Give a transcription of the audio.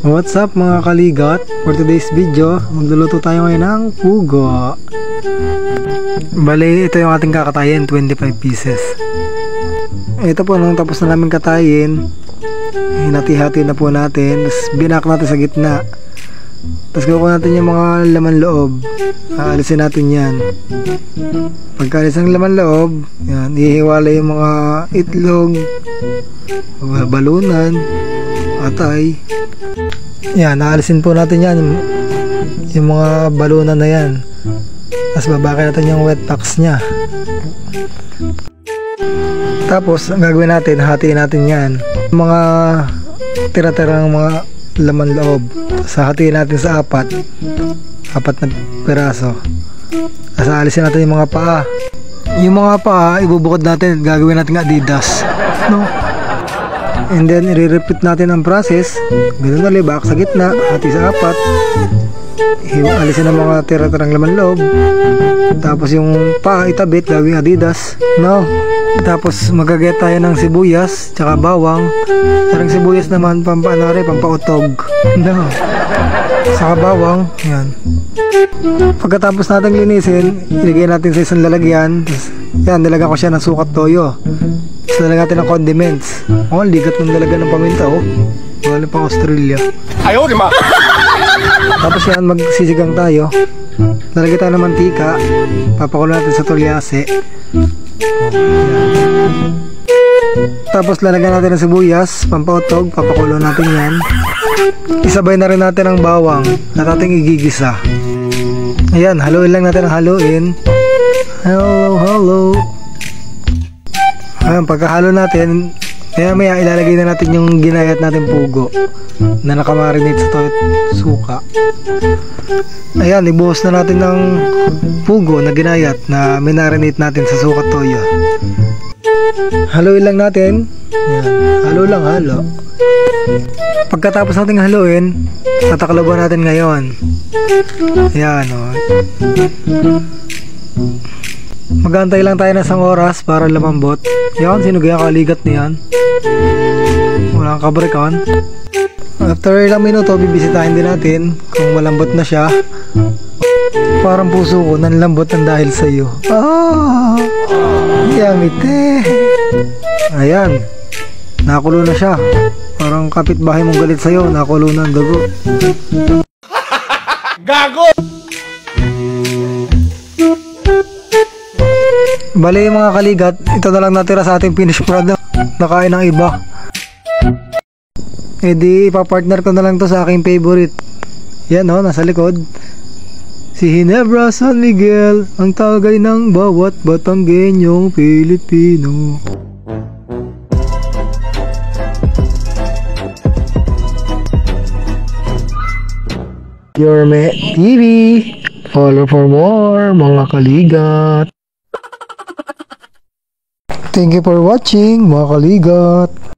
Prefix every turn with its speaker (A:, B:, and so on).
A: What's up mga kaligot? For today's video, magluluto tayo ngayon ng pugo. Bali, ito yung ating kakatayin, 25 pieces. Ito po, nung tapos na namin katayin, hinati-hati na po natin, tapos binak natin sa gitna. Tapos kukuha natin yung mga laman loob, aalisin natin yan. Pagkaalis ng laman loob, yan, ihiwala yung mga itlog, balunan, atay. Yan, naalisin po natin yan, yung mga balunan na yan. Tapos babakay natin yung wet packs nya. Tapos ang gagawin natin, hatiin natin yan, mga tira-tirang mga laman loob. Sa hatiin natin sa apat na peraso. Tapos alisin natin yung mga paa. Yung mga paa ibubukod natin, gagawin natin Adidas, no? And then i-repeat natin ang process. Ganun na, libak sa gitna, hati sa apat, alisin ang mga tira-tirang laman loob. Tapos yung paa itabit, gagawin Adidas, no? Tapos magagayat tayo ng sibuyas tsaka bawang. Parang sibuyas naman pampautog, no? Saka bawang, yan. Pagkatapos natin linisin, ilagay natin sa isang lalagyan. Tapos, yan, dalaga ko siya ng sukat toyo. Tapos dalaga natin ng condiments. Oh, ligat ng dalaga ng paminta, oh. Galing pang Australia. Ayaw, di ba? Tapos yan, magsisigang tayo. Lalagay tayo ng mantika. Papakulo natin sa tolyase. Tapos lalagyan natin ng sibuyas, pampautog, papakulo natin yan. Isabay na rin natin ang bawang at ating igigisa. Ayan, haluin lang natin ang haluin. Hello. Ayan, pagkahalo natin, maya ilalagay na natin yung ginayat natin pugo na nakamarinate sa suka. Ayan, ibuhos na natin ng pugo na ginayat na minarinate natin sa suka toyo. Haluin lang natin. Ayan, halo. Pagkatapos nating haluin, tatakloban natin ngayon. Ayan, o. Magantay lang tayo ng isang oras para lumambot. Yan, sinugaya kaligat niyan. Walang kabrikan. After ilang minuto, bibisitahin din natin kung malambot na siya. Parang puso ko nanlambot ng dahil sa iyo. Yummy te. Ayan, nakulo na siya. Parang kapitbahay mong galit sa'yo, nakulo na ang dugo. Gago! Bali mga kaligat, ito na lang natira sa ating finished product. Nakain ng iba. E di ipapartner ko na lang to sa aking favorite. Yan o, nasa likod. Si Ginebra San Miguel, ang tagay ng bawat Batanggenyong Pilipino. Yorme TV, follow for more mga kaligat. Thank you for watching mga kaligat.